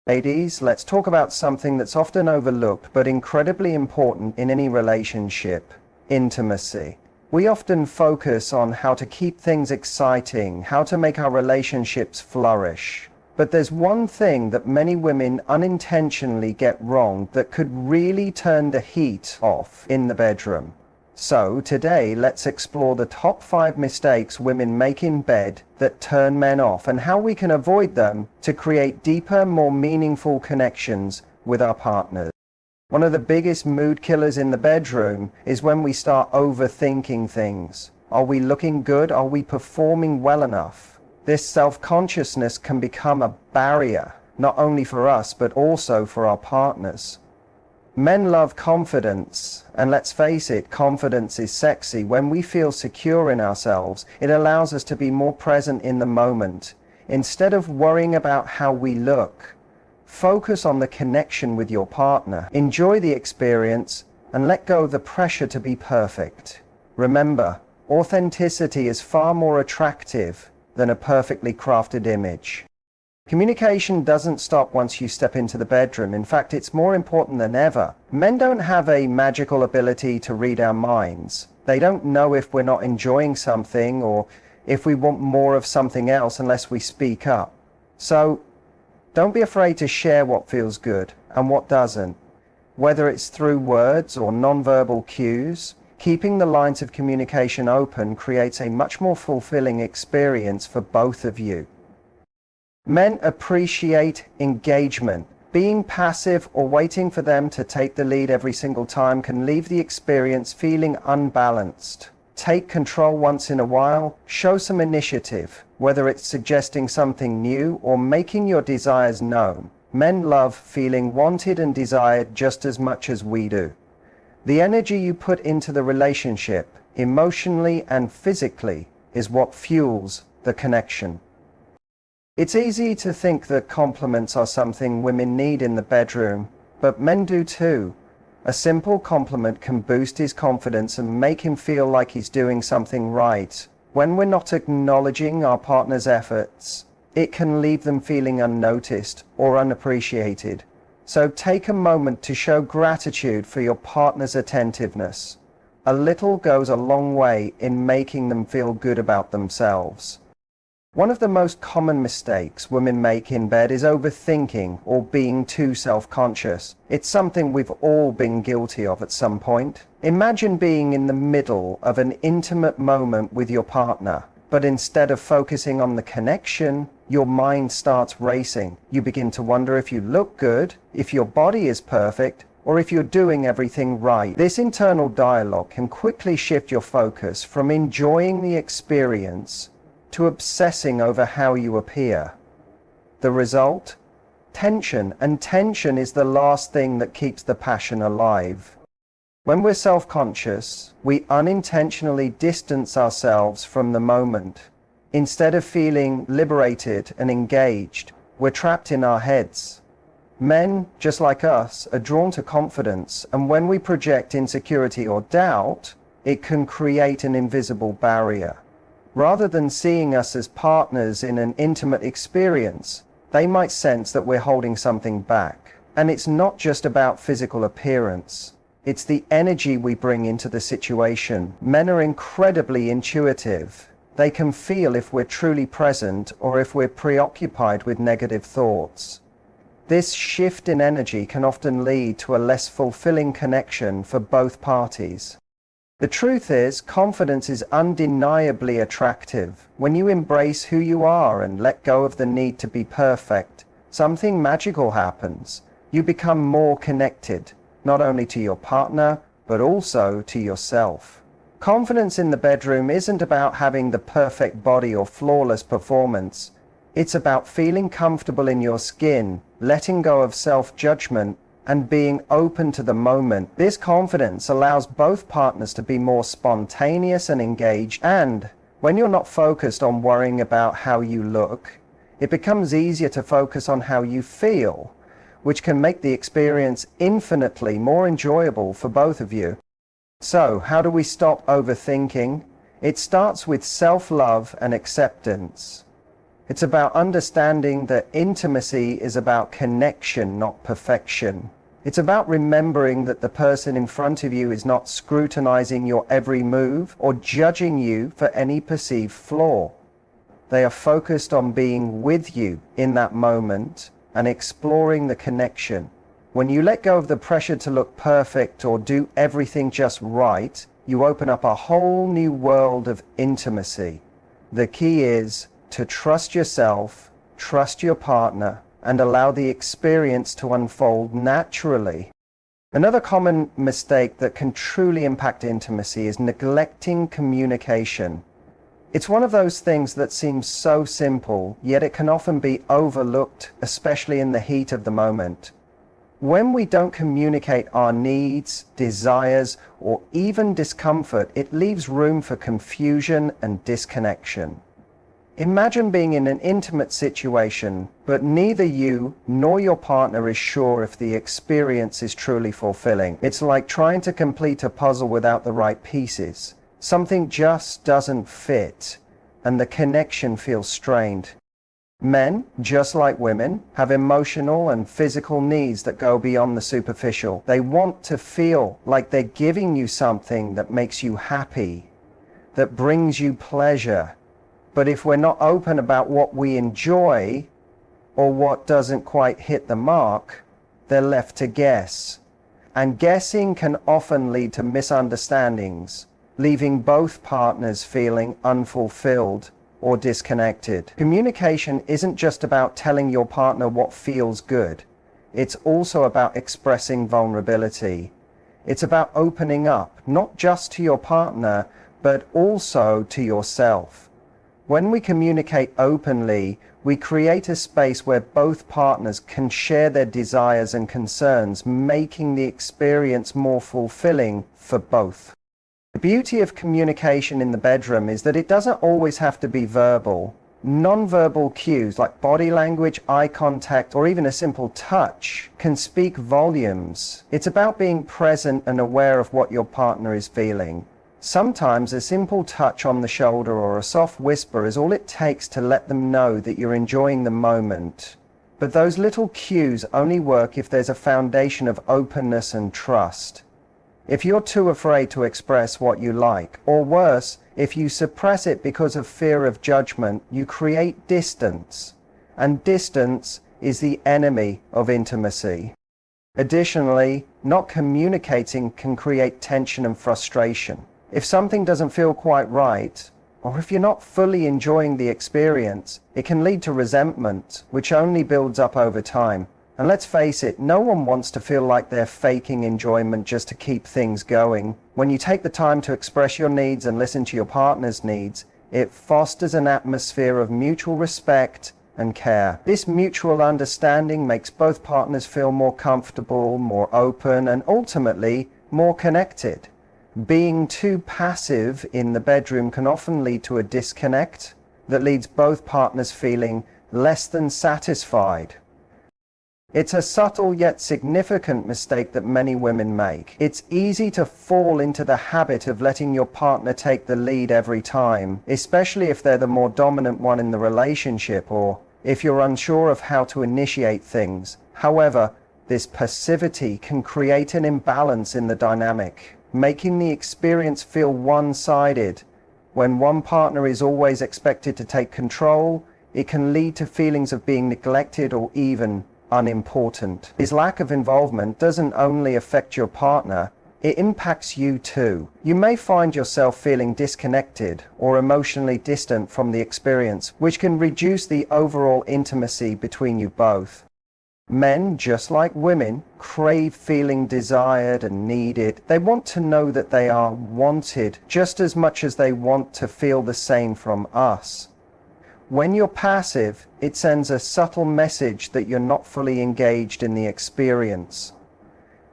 Ladies, let's talk about something that's often overlooked but incredibly important in any relationship: intimacy. We often focus on how to keep things exciting, how to make our relationships flourish. But there's one thing that many women unintentionally get wrong that could really turn the heat off in the bedroom. So today, let's explore the top 5 mistakes women make in bed that turn men off and how we can avoid them to create deeper, more meaningful connections with our partners. One of the biggest mood killers in the bedroom is when we start overthinking things. Are we looking good? Are we performing well enough? This self-consciousness can become a barrier, not only for us, but also for our partners. Men love confidence, and let's face it, confidence is sexy. When we feel secure in ourselves, it allows us to be more present in the moment. Instead of worrying about how we look, focus on the connection with your partner. Enjoy the experience and let go of the pressure to be perfect. Remember, authenticity is far more attractive than a perfectly crafted image. Communication doesn't stop once you step into the bedroom. In fact, it's more important than ever. Men don't have a magical ability to read our minds. They don't know if we're not enjoying something or if we want more of something else unless we speak up. So, don't be afraid to share what feels good and what doesn't. Whether it's through words or nonverbal cues, keeping the lines of communication open creates a much more fulfilling experience for both of you. Men appreciate engagement. Being passive or waiting for them to take the lead every single time can leave the experience feeling unbalanced. Take control once in a while, show some initiative, whether it's suggesting something new or making your desires known. Men love feeling wanted and desired just as much as we do. The energy you put into the relationship, emotionally and physically, is what fuels the connection. It's easy to think that compliments are something women need in the bedroom, but men do too. A simple compliment can boost his confidence and make him feel like he's doing something right. When we're not acknowledging our partner's efforts, it can leave them feeling unnoticed or unappreciated. So take a moment to show gratitude for your partner's attentiveness. A little goes a long way in making them feel good about themselves. One of the most common mistakes women make in bed is overthinking or being too self-conscious. It's something we've all been guilty of at some point. Imagine being in the middle of an intimate moment with your partner, but instead of focusing on the connection, your mind starts racing. You begin to wonder if you look good, if your body is perfect, or if you're doing everything right. This internal dialogue can quickly shift your focus from enjoying the experience to obsessing over how you appear. The result? Tension, and tension is the last thing that keeps the passion alive. When we're self-conscious, we unintentionally distance ourselves from the moment. Instead of feeling liberated and engaged, we're trapped in our heads. Men, just like us, are drawn to confidence, and when we project insecurity or doubt, it can create an invisible barrier. Rather than seeing us as partners in an intimate experience, they might sense that we're holding something back. And it's not just about physical appearance. It's the energy we bring into the situation. Men are incredibly intuitive. They can feel if we're truly present or if we're preoccupied with negative thoughts. This shift in energy can often lead to a less fulfilling connection for both parties. The truth is, confidence is undeniably attractive. When you embrace who you are and let go of the need to be perfect, something magical happens. You become more connected, not only to your partner, but also to yourself. Confidence in the bedroom isn't about having the perfect body or flawless performance. It's about feeling comfortable in your skin, letting go of self-judgment, and being open to the moment. This confidence allows both partners to be more spontaneous and engaged, and when you're not focused on worrying about how you look, it becomes easier to focus on how you feel, which can make the experience infinitely more enjoyable for both of you. So, how do we stop overthinking? It starts with self-love and acceptance. It's about understanding that intimacy is about connection, not perfection. It's about remembering that the person in front of you is not scrutinizing your every move or judging you for any perceived flaw. They are focused on being with you in that moment and exploring the connection. When you let go of the pressure to look perfect or do everything just right, you open up a whole new world of intimacy. The key is to trust yourself, trust your partner, and allow the experience to unfold naturally. Another common mistake that can truly impact intimacy is neglecting communication. It's one of those things that seems so simple, yet it can often be overlooked, especially in the heat of the moment. When we don't communicate our needs, desires, or even discomfort, it leaves room for confusion and disconnection. Imagine being in an intimate situation, but neither you nor your partner is sure if the experience is truly fulfilling. It's like trying to complete a puzzle without the right pieces. Something just doesn't fit, and the connection feels strained. Men, just like women, have emotional and physical needs that go beyond the superficial. They want to feel like they're giving you something that makes you happy, that brings you pleasure. But if we're not open about what we enjoy or what doesn't quite hit the mark, they're left to guess. And guessing can often lead to misunderstandings, leaving both partners feeling unfulfilled or disconnected. Communication isn't just about telling your partner what feels good. It's also about expressing vulnerability. It's about opening up, not just to your partner, but also to yourself. When we communicate openly, we create a space where both partners can share their desires and concerns, making the experience more fulfilling for both. The beauty of communication in the bedroom is that it doesn't always have to be verbal. Non-verbal cues like body language, eye contact, or even a simple touch can speak volumes. It's about being present and aware of what your partner is feeling. Sometimes a simple touch on the shoulder or a soft whisper is all it takes to let them know that you're enjoying the moment. But those little cues only work if there's a foundation of openness and trust. If you're too afraid to express what you like, or worse, if you suppress it because of fear of judgment, you create distance. And distance is the enemy of intimacy. Additionally, not communicating can create tension and frustration. If something doesn't feel quite right, or if you're not fully enjoying the experience, it can lead to resentment, which only builds up over time. And let's face it, no one wants to feel like they're faking enjoyment just to keep things going. When you take the time to express your needs and listen to your partner's needs, it fosters an atmosphere of mutual respect and care. This mutual understanding makes both partners feel more comfortable, more open, and ultimately more connected. Being too passive in the bedroom can often lead to a disconnect that leaves both partners feeling less than satisfied. It's a subtle yet significant mistake that many women make. It's easy to fall into the habit of letting your partner take the lead every time, especially if they're the more dominant one in the relationship or if you're unsure of how to initiate things. However, this passivity can create an imbalance in the dynamic, making the experience feel one-sided. When one partner is always expected to take control, it can lead to feelings of being neglected or even unimportant. This lack of involvement doesn't only affect your partner, it impacts you too. You may find yourself feeling disconnected or emotionally distant from the experience, which can reduce the overall intimacy between you both. Men, just like women, crave feeling desired and needed. They want to know that they are wanted just as much as they want to feel the same from us. When you're passive, it sends a subtle message that you're not fully engaged in the experience.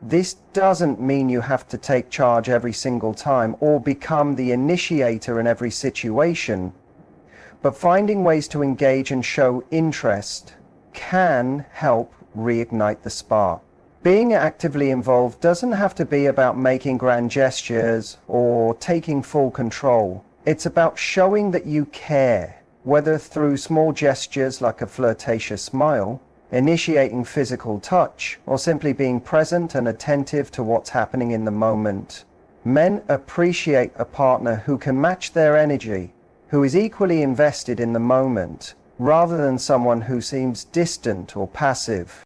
This doesn't mean you have to take charge every single time or become the initiator in every situation, but finding ways to engage and show interest can help reignite the spark. Being actively involved doesn't have to be about making grand gestures or taking full control. It's about showing that you care. whether through small gestures like a flirtatious smile, initiating physical touch, or simply being present and attentive to what's happening in the moment. Men appreciate a partner who can match their energy, who is equally invested in the moment, rather than someone who seems distant or passive.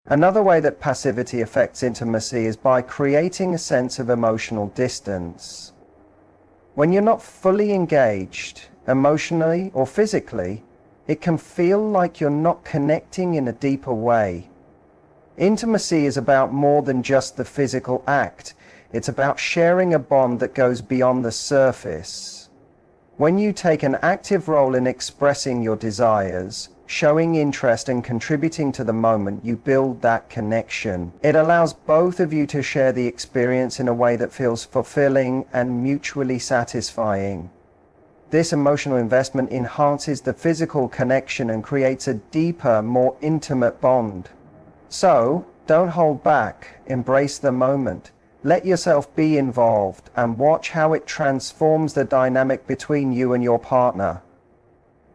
Another way that passivity affects intimacy is by creating a sense of emotional distance. When you're not fully engaged, emotionally or physically, it can feel like you're not connecting in a deeper way. Intimacy is about more than just the physical act. It's about sharing a bond that goes beyond the surface. When you take an active role in expressing your desires, showing interest and contributing to the moment, you build that connection. It allows both of you to share the experience in a way that feels fulfilling and mutually satisfying. This emotional investment enhances the physical connection and creates a deeper, more intimate bond. So, don't hold back, embrace the moment. Let yourself be involved and watch how it transforms the dynamic between you and your partner.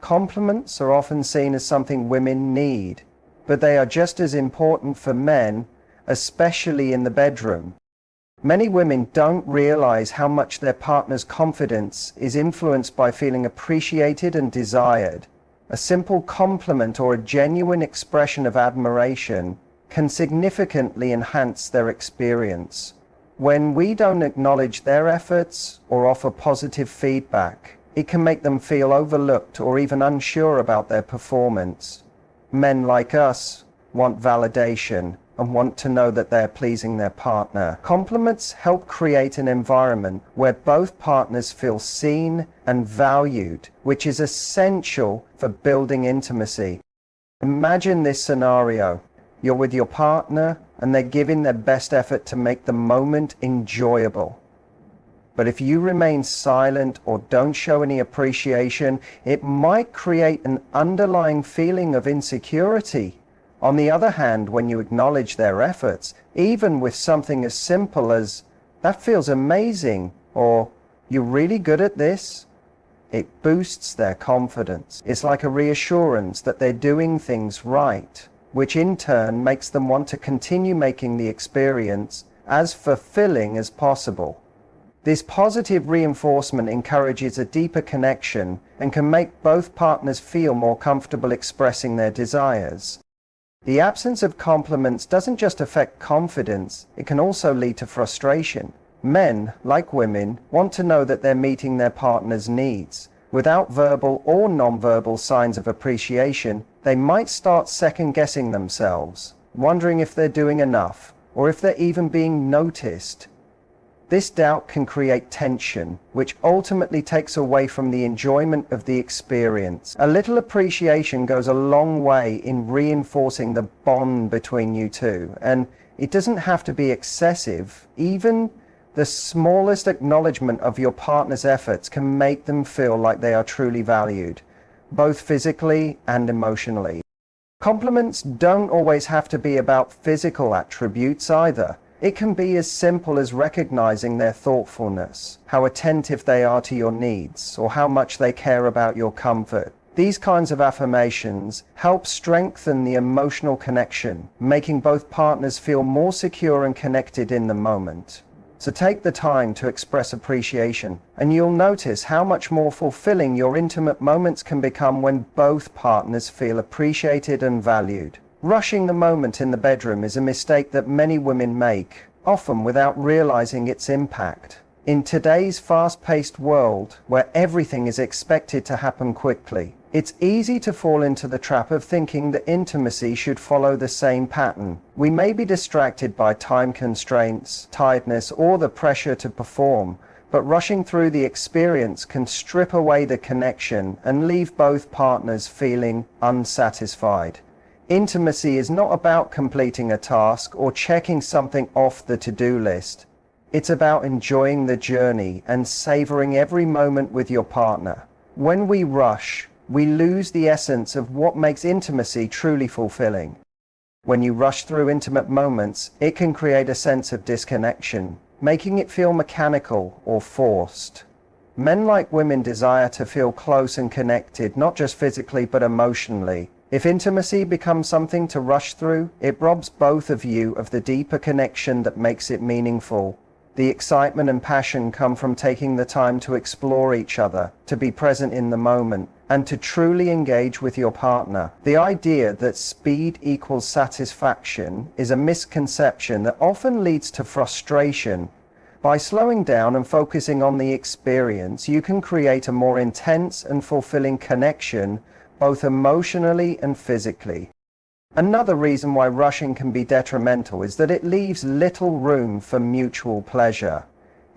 Compliments are often seen as something women need, but they are just as important for men, especially in the bedroom. Many women don't realize how much their partner's confidence is influenced by feeling appreciated and desired. A simple compliment or a genuine expression of admiration can significantly enhance their experience. When we don't acknowledge their efforts or offer positive feedback, it can make them feel overlooked or even unsure about their performance. Men like us want validation and want to know that they're pleasing their partner. Compliments help create an environment where both partners feel seen and valued, which is essential for building intimacy. Imagine this scenario. You're with your partner and they're giving their best effort to make the moment enjoyable. But if you remain silent or don't show any appreciation, it might create an underlying feeling of insecurity. On the other hand, when you acknowledge their efforts, even with something as simple as, "That feels amazing," or "You're really good at this," it boosts their confidence. It's like a reassurance that they're doing things right, which in turn makes them want to continue making the experience as fulfilling as possible. This positive reinforcement encourages a deeper connection and can make both partners feel more comfortable expressing their desires. The absence of compliments doesn't just affect confidence, it can also lead to frustration. Men, like women, want to know that they're meeting their partner's needs. Without verbal or non-verbal signs of appreciation, they might start second-guessing themselves, wondering if they're doing enough, or if they're even being noticed. This doubt can create tension, which ultimately takes away from the enjoyment of the experience. A little appreciation goes a long way in reinforcing the bond between you two, and it doesn't have to be excessive. Even the smallest acknowledgement of your partner's efforts can make them feel like they are truly valued, both physically and emotionally. Compliments don't always have to be about physical attributes either. It can be as simple as recognizing their thoughtfulness, how attentive they are to your needs, or how much they care about your comfort. These kinds of affirmations help strengthen the emotional connection, making both partners feel more secure and connected in the moment. So take the time to express appreciation, and you'll notice how much more fulfilling your intimate moments can become when both partners feel appreciated and valued. Rushing the moment in the bedroom is a mistake that many women make, often without realizing its impact. In today's fast-paced world, where everything is expected to happen quickly, it's easy to fall into the trap of thinking that intimacy should follow the same pattern. We may be distracted by time constraints, tiredness, or the pressure to perform, but rushing through the experience can strip away the connection and leave both partners feeling unsatisfied. Intimacy is not about completing a task or checking something off the to-do list. It's about enjoying the journey and savoring every moment with your partner. When we rush, we lose the essence of what makes intimacy truly fulfilling. When you rush through intimate moments, it can create a sense of disconnection, making it feel mechanical or forced. Men like women desire to feel close and connected, not just physically but emotionally. If intimacy becomes something to rush through, it robs both of you of the deeper connection that makes it meaningful. The excitement and passion come from taking the time to explore each other, to be present in the moment, and to truly engage with your partner. The idea that speed equals satisfaction is a misconception that often leads to frustration. By slowing down and focusing on the experience, you can create a more intense and fulfilling connection, both emotionally and physically. Another reason why rushing can be detrimental is that it leaves little room for mutual pleasure.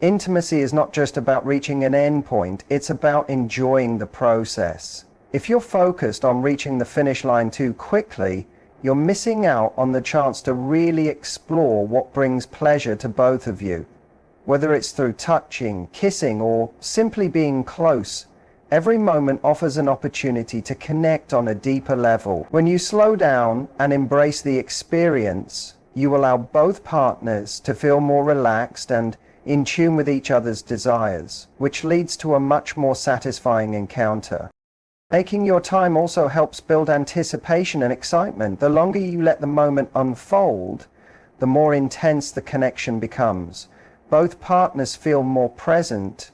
Intimacy is not just about reaching an end point, it's about enjoying the process. If you're focused on reaching the finish line too quickly, you're missing out on the chance to really explore what brings pleasure to both of you. Whether it's through touching, kissing, or simply being close, every moment offers an opportunity to connect on a deeper level. When you slow down and embrace the experience, you allow both partners to feel more relaxed and in tune with each other's desires, which leads to a much more satisfying encounter. Taking your time also helps build anticipation and excitement. The longer you let the moment unfold, the more intense the connection becomes. Both partners feel more present,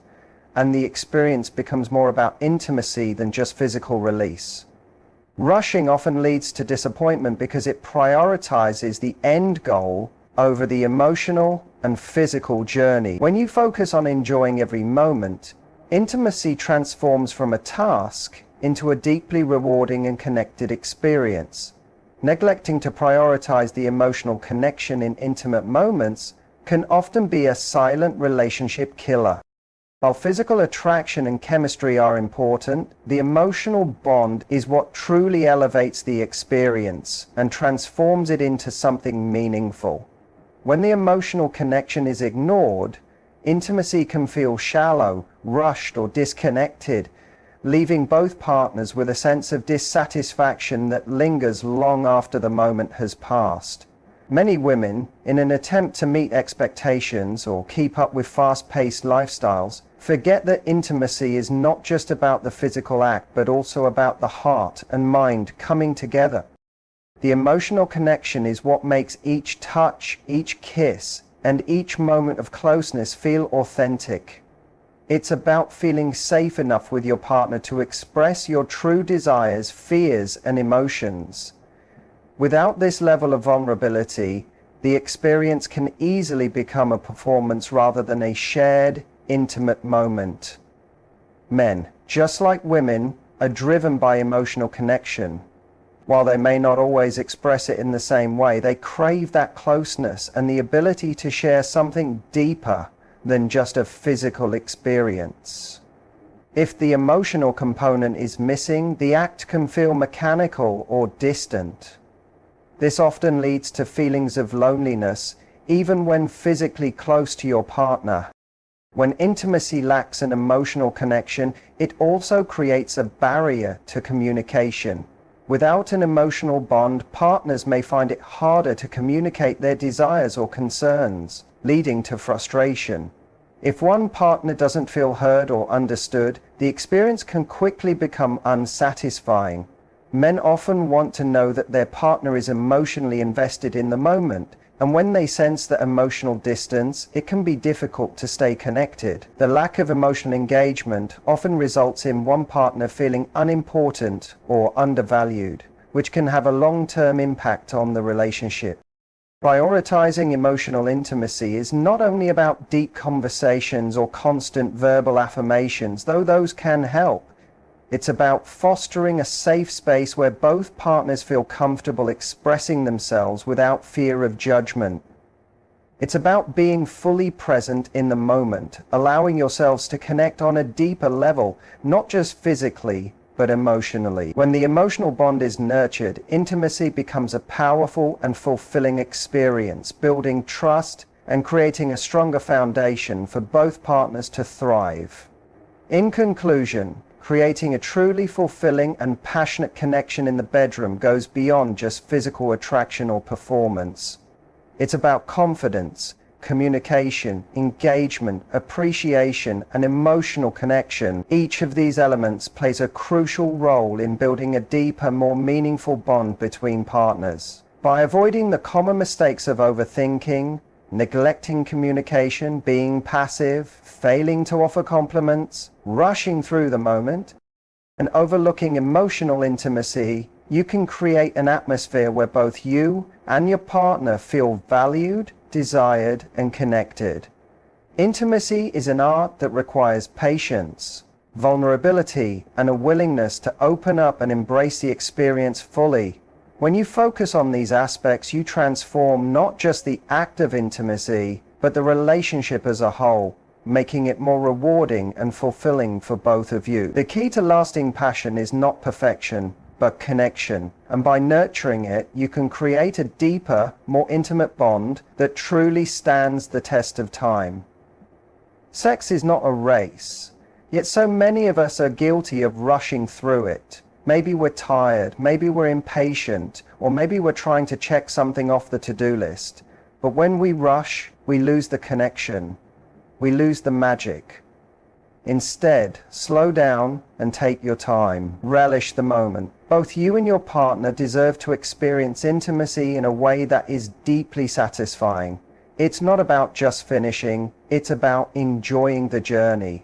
and the experience becomes more about intimacy than just physical release. Rushing often leads to disappointment because it prioritizes the end goal over the emotional and physical journey. When you focus on enjoying every moment, intimacy transforms from a task into a deeply rewarding and connected experience. Neglecting to prioritize the emotional connection in intimate moments can often be a silent relationship killer. While physical attraction and chemistry are important, the emotional bond is what truly elevates the experience and transforms it into something meaningful. When the emotional connection is ignored, intimacy can feel shallow, rushed, or disconnected, leaving both partners with a sense of dissatisfaction that lingers long after the moment has passed. Many women, in an attempt to meet expectations or keep up with fast-paced lifestyles, forget that intimacy is not just about the physical act, but also about the heart and mind coming together. The emotional connection is what makes each touch, each kiss, and each moment of closeness feel authentic. It's about feeling safe enough with your partner to express your true desires, fears, and emotions. Without this level of vulnerability, the experience can easily become a performance rather than a shared, intimate moment. Men, just like women, are driven by emotional connection. While they may not always express it in the same way, they crave that closeness and the ability to share something deeper than just a physical experience. If the emotional component is missing, the act can feel mechanical or distant. This often leads to feelings of loneliness, even when physically close to your partner. When intimacy lacks an emotional connection, it also creates a barrier to communication. Without an emotional bond, partners may find it harder to communicate their desires or concerns, leading to frustration. If one partner doesn't feel heard or understood, the experience can quickly become unsatisfying. Men often want to know that their partner is emotionally invested in the moment, and when they sense that emotional distance, it can be difficult to stay connected. The lack of emotional engagement often results in one partner feeling unimportant or undervalued, which can have a long-term impact on the relationship. Prioritizing emotional intimacy is not only about deep conversations or constant verbal affirmations, though those can help. It's about fostering a safe space where both partners feel comfortable expressing themselves without fear of judgment. It's about being fully present in the moment, allowing yourselves to connect on a deeper level, not just physically, but emotionally. When the emotional bond is nurtured, intimacy becomes a powerful and fulfilling experience, building trust and creating a stronger foundation for both partners to thrive. In conclusion, creating a truly fulfilling and passionate connection in the bedroom goes beyond just physical attraction or performance. It's about confidence, communication, engagement, appreciation, and emotional connection. Each of these elements plays a crucial role in building a deeper, more meaningful bond between partners. By avoiding the common mistakes of overthinking, neglecting communication, being passive, failing to offer compliments, rushing through the moment, and overlooking emotional intimacy, you can create an atmosphere where both you and your partner feel valued, desired, and connected. Intimacy is an art that requires patience, vulnerability, and a willingness to open up and embrace the experience fully. When you focus on these aspects, you transform not just the act of intimacy, but the relationship as a whole, making it more rewarding and fulfilling for both of you. The key to lasting passion is not perfection, but connection. And by nurturing it, you can create a deeper, more intimate bond that truly stands the test of time. Sex is not a race, yet so many of us are guilty of rushing through it. Maybe we're tired, maybe we're impatient, or maybe we're trying to check something off the to-do list. But when we rush, we lose the connection. We lose the magic. Instead, slow down and take your time. Relish the moment. Both you and your partner deserve to experience intimacy in a way that is deeply satisfying. It's not about just finishing, it's about enjoying the journey.